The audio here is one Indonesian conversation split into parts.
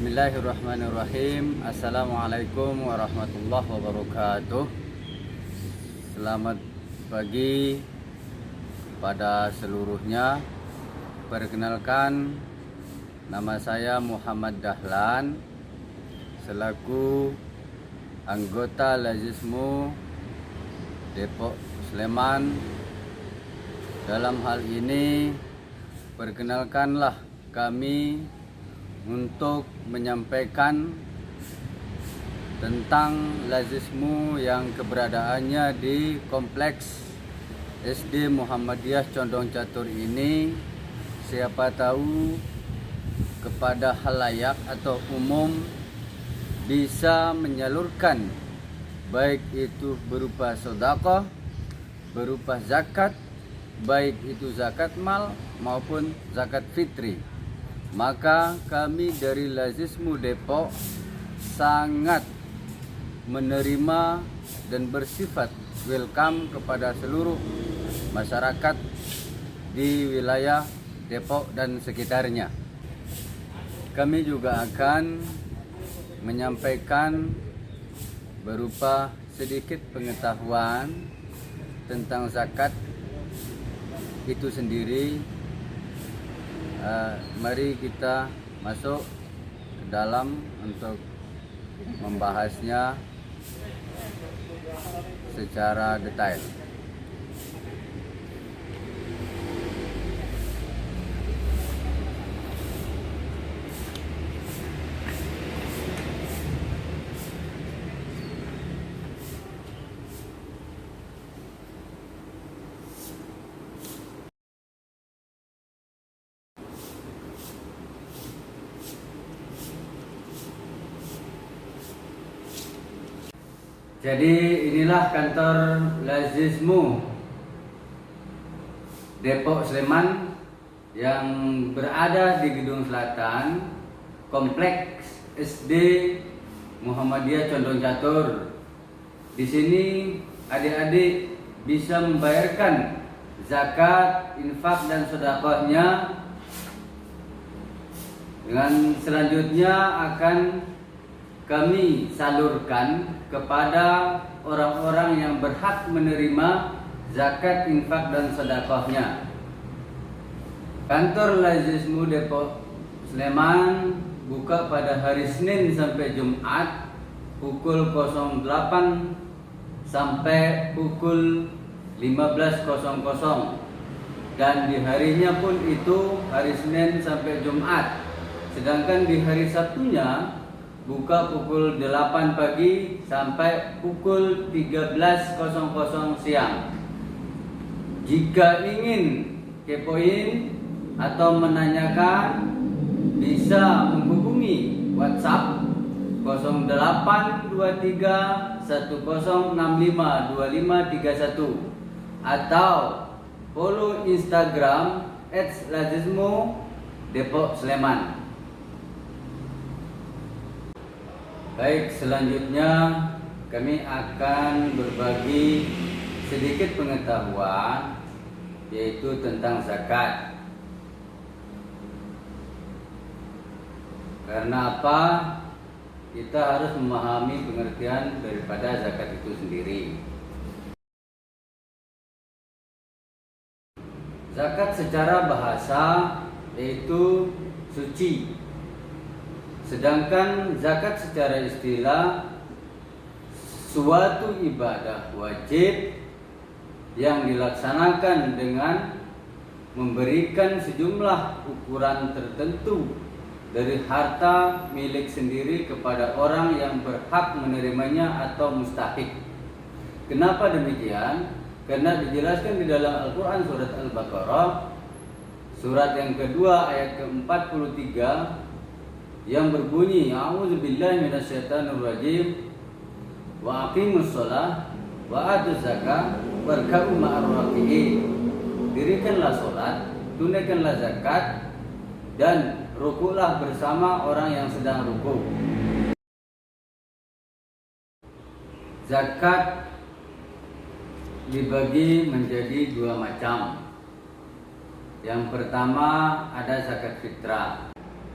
Bismillahirrahmanirrahim. Assalamualaikum warahmatullahi wabarakatuh. Selamat pagi pada seluruhnya. Perkenalkan, nama saya Muhammad Dahlan selaku anggota Lazismu Depok Sleman. Dalam hal ini perkenalkanlah kami untuk menyampaikan tentang Lazismu yang keberadaannya di Kompleks SD Muhammadiyah Condong Catur ini. Siapa tahu kepada halayak atau umum bisa menyalurkan, baik itu berupa sedekah, berupa zakat, baik itu zakat mal maupun zakat fitri. Maka kami dari Lazismu Depok sangat menerima dan bersifat welcome kepada seluruh masyarakat di wilayah Depok dan sekitarnya. Kami juga akan menyampaikan berupa sedikit pengetahuan tentang zakat itu sendiri. Mari kita masuk ke dalam untuk membahasnya secara detail. Jadi inilah kantor Lazismu Depok Sleman yang berada di Gedung Selatan, Kompleks SD Muhammadiyah Condong Catur. Di sini adik-adik bisa membayarkan zakat, infak dan sedekahnya. Dengan selanjutnya akan kami salurkan kepada orang-orang yang berhak menerima zakat, infak dan sedekahnya. Kantor Lazismu Depok Sleman buka pada hari Senin sampai Jumat pukul 08 sampai pukul 15.00, dan di harinya pun itu hari Senin sampai Jumat. Sedangkan di hari Sabtunya buka pukul 8 pagi sampai pukul 13.00 siang. Jika ingin kepoin atau menanyakan, bisa menghubungi WhatsApp 0823 1065 2531 atau follow Instagram @lazismu Depok Sleman. Baik, selanjutnya kami akan berbagi sedikit pengetahuan, yaitu tentang zakat. Karena apa? Kita harus memahami pengertian daripada zakat itu sendiri. Zakat secara bahasa yaitu suci. Sedangkan zakat secara istilah suatu ibadah wajib yang dilaksanakan dengan memberikan sejumlah ukuran tertentu dari harta milik sendiri kepada orang yang berhak menerimanya atau mustahik. Kenapa demikian? Karena dijelaskan di dalam Al-Quran surat Al-Baqarah surat yang kedua ayat ke-43 yang berbunyi, A'udzubillahi minasyaitonirrajim, wa aqimus shalah wa atuz zakah warka'u ma'ar raki'in. Dirikanlah salat, tunaikanlah zakat, dan rukuklah bersama orang yang sedang rukuk. Zakat dibagi menjadi dua macam. Yang pertama ada zakat fitrah.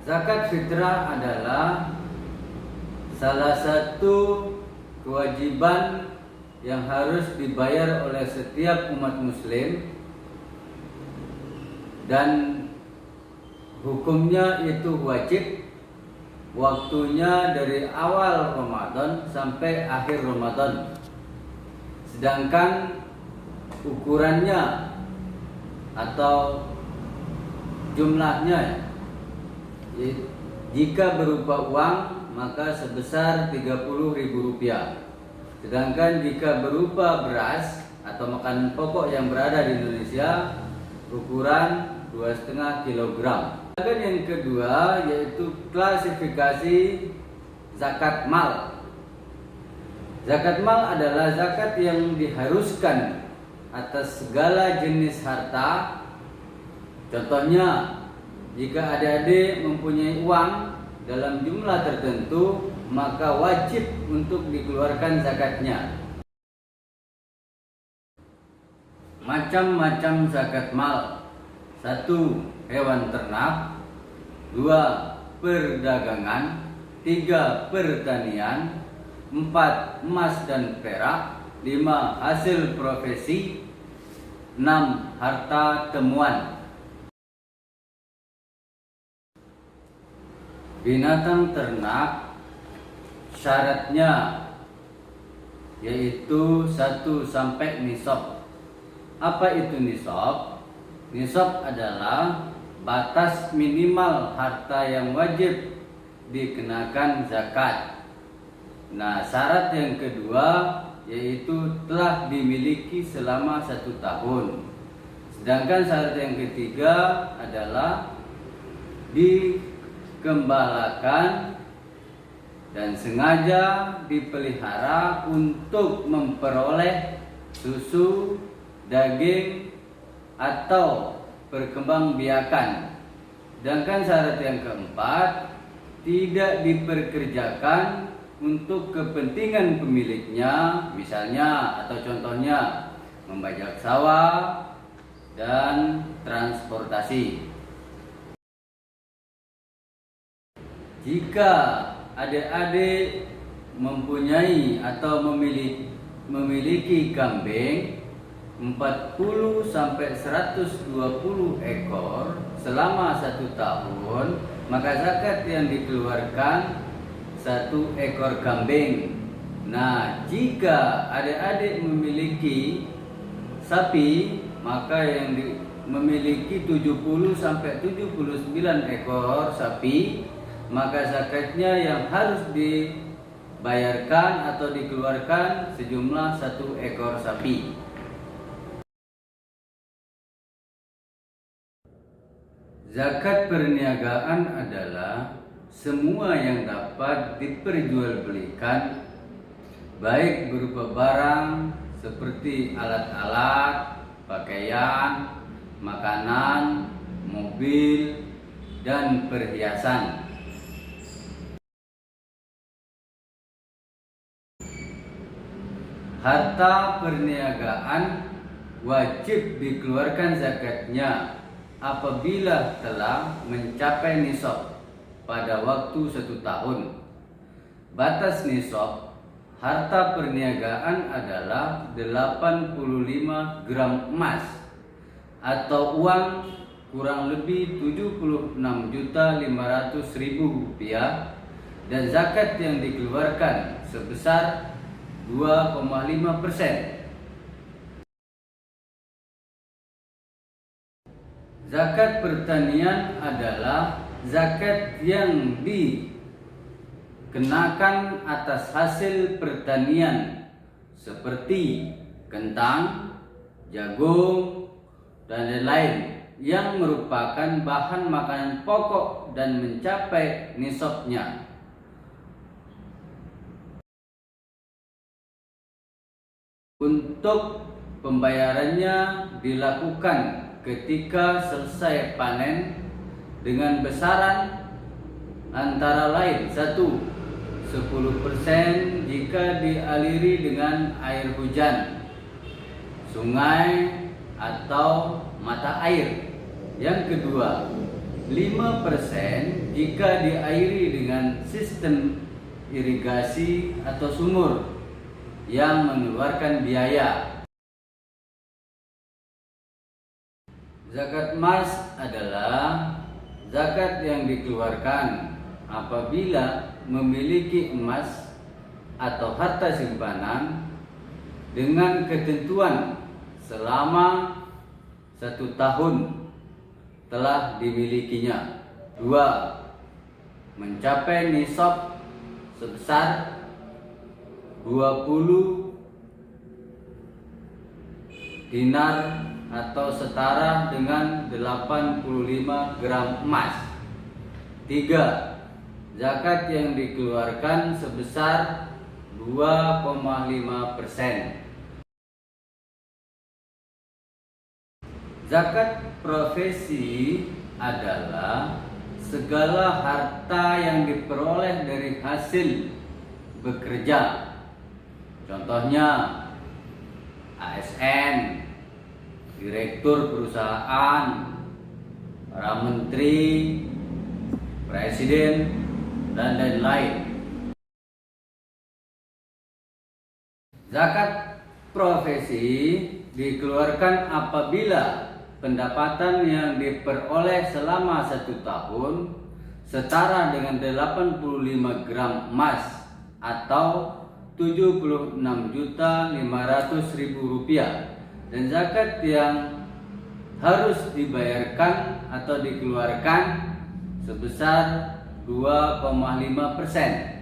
Zakat fitrah adalah salah satu kewajiban yang harus dibayar oleh setiap umat muslim, dan hukumnya itu wajib, waktunya dari awal Ramadan sampai akhir Ramadan. Sedangkan ukurannya atau jumlahnya, jika berupa uang maka sebesar Rp30.000. Sedangkan jika berupa beras atau makanan pokok yang berada di Indonesia, ukuran 2,5 kg. Dan yang kedua yaitu klasifikasi zakat mal. Zakat mal adalah zakat yang diharuskan atas segala jenis harta. Contohnya, jika adik-adik mempunyai uang dalam jumlah tertentu, maka wajib untuk dikeluarkan zakatnya. Macam-macam zakat mal: 1. Hewan ternak, 2. Perdagangan, 3. Pertanian, 4. Emas dan perak, 5. Hasil profesi, 6. Harta temuan. Binatang ternak syaratnya yaitu 1 sampai nisab. Apa itu nisab? Nisab adalah batas minimal harta yang wajib dikenakan zakat. Nah, syarat yang kedua yaitu telah dimiliki selama 1 tahun. Sedangkan syarat yang ketiga adalah dikembalakan dan sengaja dipelihara untuk memperoleh susu, daging, atau perkembangbiakan. Sedangkan syarat yang keempat, tidak diperkerjakan untuk kepentingan pemiliknya, misalnya atau contohnya membajak sawah dan transportasi. Jika adik-adik mempunyai atau memiliki kambing 40 sampai 120 ekor selama 1 tahun, maka zakat yang dikeluarkan 1 ekor kambing. Nah, jika adik-adik memiliki sapi, maka yang memiliki 70 sampai 79 ekor sapi, maka zakatnya yang harus dibayarkan atau dikeluarkan sejumlah 1 ekor sapi. Zakat perniagaan adalah semua yang dapat diperjualbelikan, baik berupa barang seperti alat-alat, pakaian, makanan, mobil, dan perhiasan. Harta perniagaan wajib dikeluarkan zakatnya apabila telah mencapai nisab pada waktu 1 tahun. Batas nisab harta perniagaan adalah 85 gram emas atau uang kurang lebih Rp76.500.000, dan zakat yang dikeluarkan sebesar 2,5%. Zakat pertanian adalah zakat yang dikenakan atas hasil pertanian seperti kentang, jagung, dan lain-lain yang merupakan bahan makanan pokok dan mencapai nisabnya. Untuk pembayarannya dilakukan ketika selesai panen dengan besaran antara lain 1. 10% jika dialiri dengan air hujan, sungai, atau mata air. Yang kedua, 5% jika diairi dengan sistem irigasi atau sumur yang mengeluarkan biaya. Zakat emas adalah zakat yang dikeluarkan apabila memiliki emas atau harta simpanan dengan ketentuan selama 1 tahun telah dimilikinya. 2. Mencapai nisab sebesar 20 dinar atau setara dengan 85 gram emas. 3. Zakat yang dikeluarkan sebesar 2,5%. Zakat profesi adalah segala harta yang diperoleh dari hasil bekerja. Contohnya ASN, direktur perusahaan, para menteri, presiden, dan lain-lain. Zakat profesi dikeluarkan apabila pendapatan yang diperoleh selama 1 tahun setara dengan 85 gram emas atau 76.500.000 rupiah, dan zakat yang harus dibayarkan atau dikeluarkan sebesar 2,5%.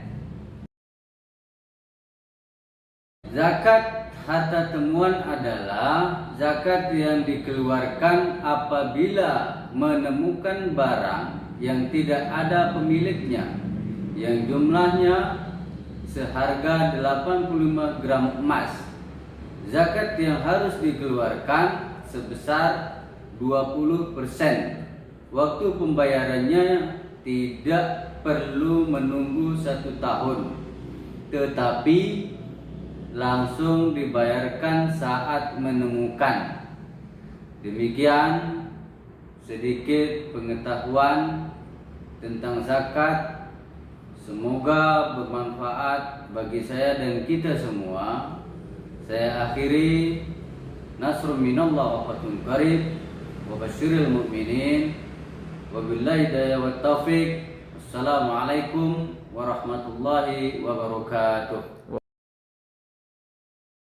Zakat harta temuan adalah zakat yang dikeluarkan apabila menemukan barang yang tidak ada pemiliknya yang jumlahnya seharga 85 gram emas. Zakat yang harus dikeluarkan sebesar 20%. Waktu pembayarannya tidak perlu menunggu 1 tahun, tetapi langsung dibayarkan saat menemukan. Demikian sedikit pengetahuan tentang zakat. Semoga bermanfaat bagi saya dan kita semua. Saya akhiri, nasrun minallah wa fathun qarib wa basyiril mu'minin wabillahi hidayah wat taufiq. Assalamualaikum warahmatullahi wabarakatuh.